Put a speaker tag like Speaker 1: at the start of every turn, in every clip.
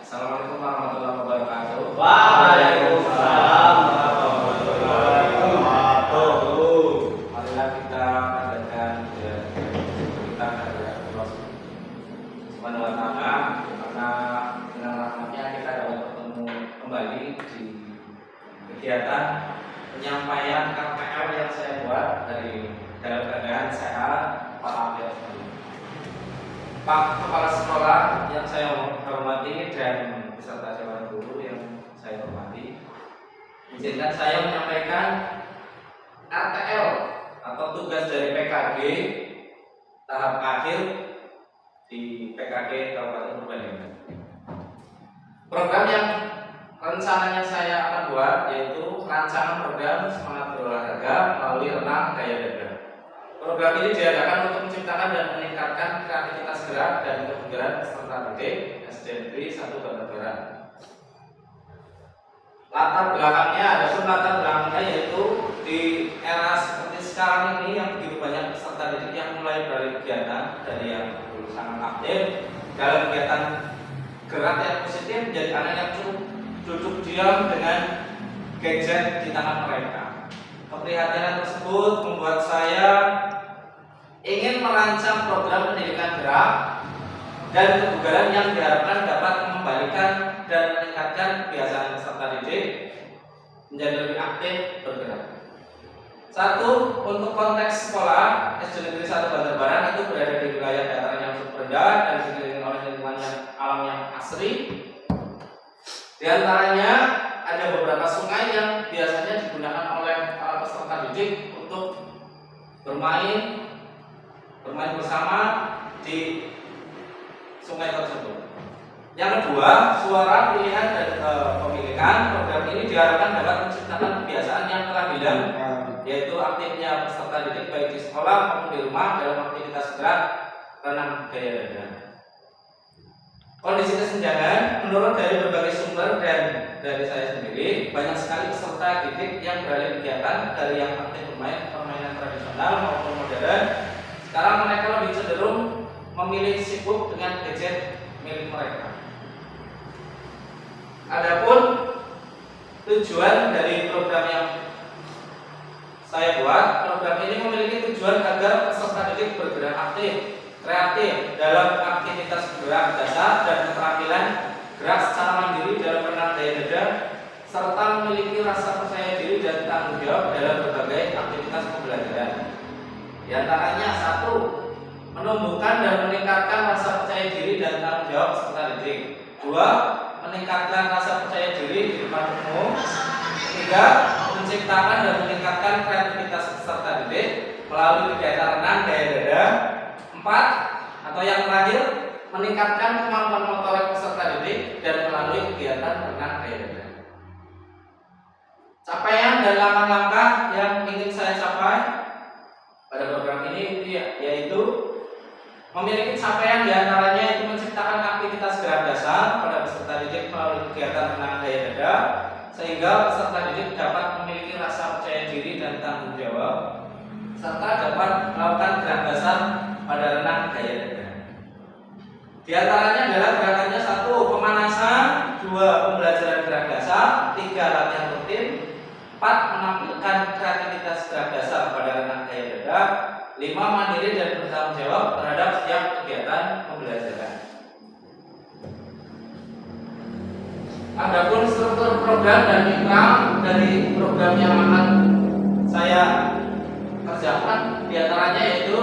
Speaker 1: Assalamualaikum warahmatullahi wabarakatuh.
Speaker 2: Waalaikumsalam warahmatullahi wabarakatuh.
Speaker 1: Marilah kita panjatkan kita kepada Allah Subhanahu wa Ta'ala, karena dengan rahmatnya kita dapat bertemu kembali di kegiatan penyampaian KPL yang saya buat dari dalam keadaan sehat walafiat. Pak Kepala Sekolah yang saya hormati dan beserta Dewan Guru yang saya hormati, izinkan saya menyampaikan RTL atau tugas dari PKG tahap akhir di PKG Kabupaten Purbalingga. Program yang rencananya saya akan buat yaitu rancangan program semangat berolahraga melalui renang gaya dada. Program ini diadakan untuk menciptakan dan meningkatkan kreativitas gerak dan kebugaran peserta didik SDN 1 Bantar Barat. Latar belakangnya yaitu di era seperti sekarang ini yang begitu banyak peserta didik yang mulai beralih kegiatan dari yang dulu sangat aktif dalam kegiatan gerak yang positif menjadi anak yang duduk diam dengan gadget di tangan mereka. Keprihatinan tersebut membuat saya ingin merancang program pendidikan gerak dan kebugaran yang diharapkan dapat mengembalikan dan meningkatkan kebiasaan peserta didik menjadi lebih aktif bergerak. Satu, untuk konteks sekolah, SD Negeri 1 Bantar Barat itu berada di wilayah dataran yang cukup rendah dan dikelilingi oleh lingkungan alam yang asri. Di antaranya ada beberapa sungai yang biasanya digunakan oleh para peserta didik untuk bermain bersama di sungai tersebut. Yang kedua, suara pilihan dan pemilikan program ini diharapkan dapat menciptakan kebiasaan yang telah hilang, yaitu aktifnya peserta didik baik di sekolah maupun di rumah dalam aktivitas gerak renang gaya dada. Kondisi kesenjangan, menurut dari berbagai sumber dan dari saya sendiri, banyak sekali peserta didik yang beralih kegiatan dari yang aktif bermain permainan tradisional maupun modern. Sekarang mereka lebih cenderung memilih sibuk dengan gadget milik mereka. Adapun tujuan dari program yang saya buat, program ini memiliki tujuan agar peserta didik bergerak aktif, kreatif dalam aktivitas gerak dasar dan keterampilan gerak secara mandiri dalam renang gaya dada, serta memiliki rasa percaya diri dan tanggung jawab dalam berbagai aktivitas pembelajaran. Di antaranya satu, menumbuhkan dan meningkatkan rasa percaya diri dan tanggung jawab peserta didik. Dua, meningkatkan rasa percaya diri di depan umum. Tiga, menciptakan dan meningkatkan kreativitas peserta didik melalui kegiatan renang gaya dada. Empat, atau yang terakhir, meningkatkan kemampuan motorik peserta didik dan melalui kegiatan renang gaya dada. Capaian dan langkah-langkah yang ingin saya capai pada program ini yaitu memiliki capaian diantaranya itu menciptakan aktivitas gerak dasar pada peserta didik melalui kegiatan renang gaya dada, sehingga peserta didik dapat memiliki rasa percaya diri dan tanggung jawab, serta dapat melakukan gerak dasar pada renang gaya dada. Di antaranya adalah gerakannya satu, pemanasan, dua, pembelajaran gerak dasar, tiga, latihan rutin, empat, menampilkan kreativitas gerak dasar pada renang gaya dada, lima, mandiri dan bertanggung jawab terhadap setiap kegiatan pembelajaran. Adapun struktur program dan mitra dari program yang akan saya kerjakan diantaranya yaitu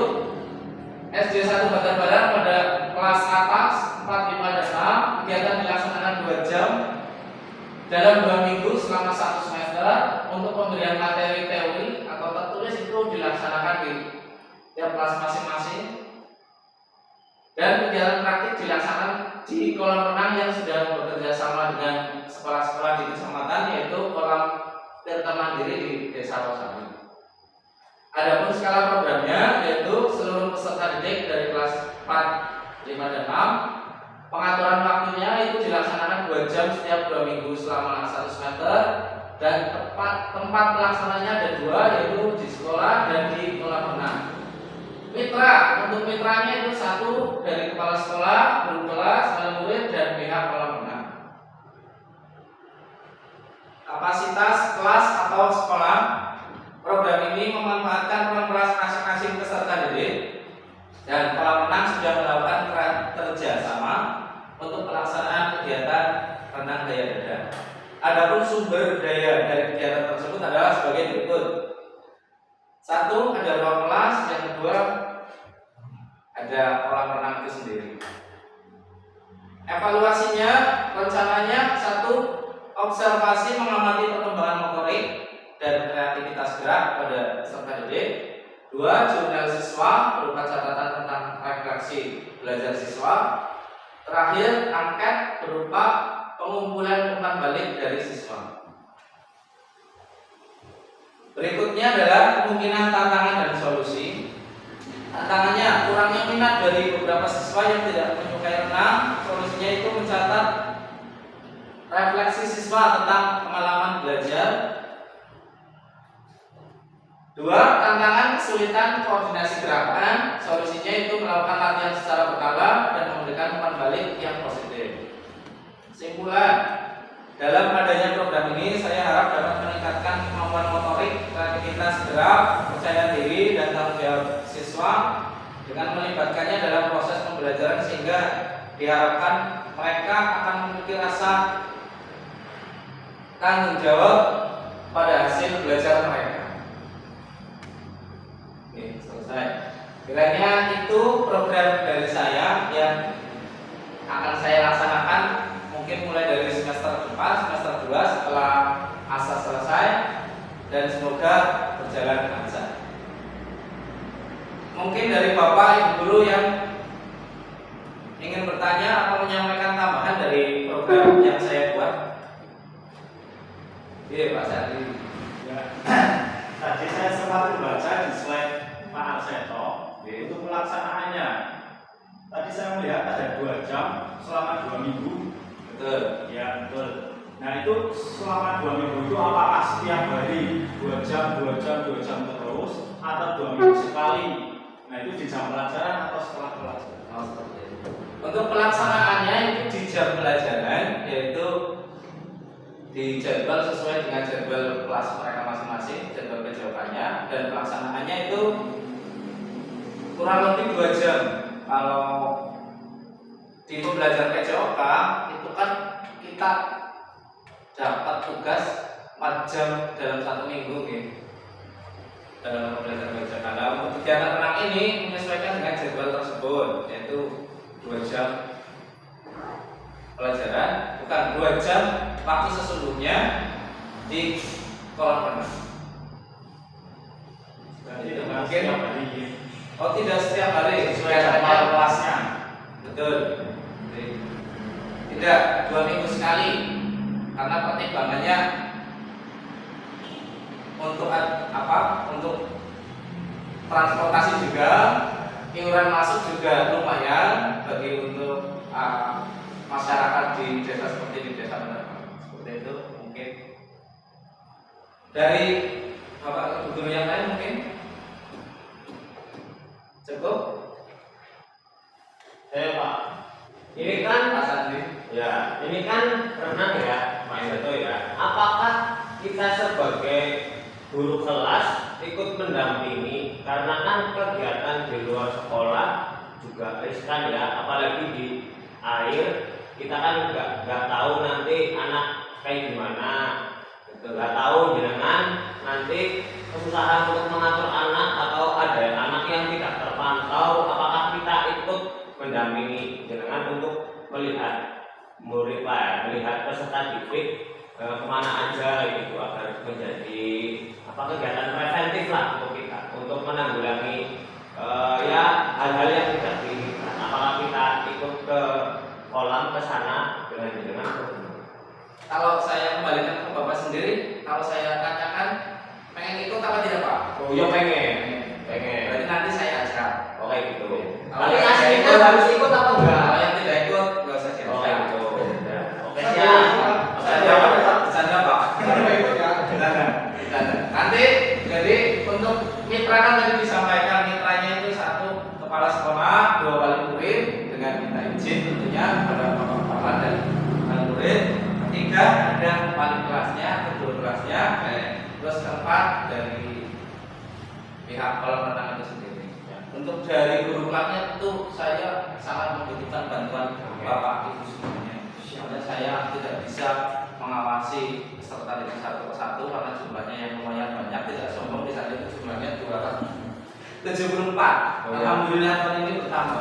Speaker 1: SD 1 Bantar Barat pada kelas atas 4, 5, dan 6. Kegiatan dilaksanakan 2 jam dalam 2 minggu selama 1 semester. Untuk pemberian materi teori atau tertulis itu dilaksanakan di tiap kelas masing-masing, dan kegiatan praktik dilaksanakan di kolam renang yang sudah bekerja sama dengan sekolah-sekolah di kecamatan, yaitu kolam Tirta Mandiri di Desa Rosari. Adapun skala programnya yaitu seluruh peserta didik dari kelas 4, 5, dan 6. Pengaturan waktunya itu dilaksanakan 2 jam setiap 2 minggu selama 1 semester, dan tempat pelaksananya ada 2, yaitu di sekolah dan di kolam renang. Mitra, untuk mitranya itu 1 dari kepala sekolah, guru kelas, wali murid, dan pihak kolam renang. Adapun sumber daya dari kegiatan tersebut adalah sebagai berikut. Satu, ada ruang kelas. Yang kedua, ada kolam renang itu sendiri. Evaluasinya, rencananya satu, observasi mengamati perkembangan motorik dan kreativitas gerak pada peserta didik. Dua, jurnal siswa berupa catatan tentang refleksi belajar siswa. Terakhir, angket berupa pengumpulan umpan balik dari siswa. Berikutnya adalah kemungkinan tantangan dan solusi. Tantangannya, kurangnya minat dari beberapa siswa yang tidak menyukai renang. Solusinya itu mencatat refleksi siswa tentang pengalaman belajar. Dua, tantangan kesulitan koordinasi gerakan. Solusinya itu melakukan latihan secara berkala dan memberikan umpan balik yang positif. Kesimpulan, dalam adanya program ini saya harap dapat meningkatkan kemampuan motorik, kreativitas gerak, percaya diri, dan tanggung jawab siswa dengan melibatkannya dalam proses pembelajaran sehingga diharapkan mereka akan memiliki rasa tanggung jawab pada hasil belajar mereka. Oke, selesai. Kiranya itu program dari saya yang akan saya laksanakan mungkin mulai dari semester depan, semester 2 setelah ASA selesai, dan semoga berjalan lancar. Mungkin dari Bapak Ibu guru yang ingin bertanya atau menyampaikan tambahan dari program yang saya buat. Iya Pak Sandi.
Speaker 2: Ya. Tadi saya sempat membaca di slide Pak Arseto untuk pelaksanaannya. Tadi saya melihat ada 2 jam selama 2 minggu.
Speaker 1: Betul.
Speaker 2: Ya betul. Nah itu selama 2 minggu itu apakah setiap hari 2 jam terus atau 2 minggu sekali? Nah itu di jam pelajaran atau setelah pelajaran?
Speaker 1: Untuk pelaksanaannya itu di jam pelajaran, yaitu dijadwal sesuai dengan jadwal kelas mereka masing-masing, jadwal kejawabannya, dan pelaksanaannya itu kurang lebih 2 jam. Kalau di pembelajaran PJOK itu kan kita dapat tugas 4 jam dalam 1 minggu gitu. Dalam pembelajaran PJOK. Nah, untuk kegiatan renang ini menyesuaikan dengan jadwal tersebut, yaitu 2 jam pelajaran, bukan 2 jam waktu sesungguhnya di kolam renang.
Speaker 2: Jadi
Speaker 1: Mungkin
Speaker 2: setiap hari.
Speaker 1: oh tidak setiap hari
Speaker 2: Sesuai jadwal kelasnya.
Speaker 1: Betul. Tidak 2 minggu sekali, karena pertimbangannya untuk apa? Untuk transportasi juga, iuran masuk juga lumayan bagi untuk masyarakat di desa seperti di desa Menerang. Seperti itu mungkin. Dari Bapak Guru yang lain mungkin cukup.
Speaker 3: Pak, ini kan
Speaker 1: Pak Sandi.
Speaker 3: ya, ini kan renang ya, Mas Seto ya. Apakah kita sebagai guru kelas ikut mendampingi? Karena kan kegiatan di luar sekolah juga riskan ya, apalagi di air. Kita kan nggak tahu nanti anak kayak gimana, nggak tahu jenengan nanti kesusahan untuk mengatur anak atau ada anak yang tidak terpantau. Apakah kita ikut mendampingi jenengan untuk melihat murid melihat peserta didik kemana aja gitu agar menjadi kegiatan preventif lah untuk kita untuk menanggulangi ya hal-hal yang tidak diinginkan. Apakah kita ikut ke kolam ke sana dengan jenengan?
Speaker 1: Kalau saya kembalikan ke Bapak sendiri, kalau saya tanyakan pengen ikut apa tidak Pak?
Speaker 3: Oh ya pengen.
Speaker 1: Berarti nanti saya ajak.
Speaker 3: Oke gitu.
Speaker 1: Kalau
Speaker 3: Tapi
Speaker 1: yang
Speaker 3: aslinya
Speaker 1: tidak ikut,
Speaker 3: harus ikut apa enggak?
Speaker 1: Kalau yang tidak ikut nggak usah kita.
Speaker 3: Oke gitu. Oke
Speaker 1: Siap.
Speaker 3: siap.
Speaker 1: Bercanda Pak. Bercanda. Nanti jadi untuk mitra kan tadi disampaikan mitranya itu 1 kepala sekolah, 2 wali murid dengan minta izin tentunya pada bapak-bapak dan wali murid. 3 ada wali kelasnya, kedua kelasnya, terus 4 dari pihak kolam renang itu sendiri. Untuk dari guru kelasnya tentu saya sangat membutuhkan bantuan bapak ibu semuanya. Karena saya tidak bisa mengawasi peserta didik satu persatu karena jumlahnya yang lumayan banyak, tidak sombong di sana itu jumlahnya 274.
Speaker 3: Oh, ya.
Speaker 1: Alhamdulillah tahun ini bertambah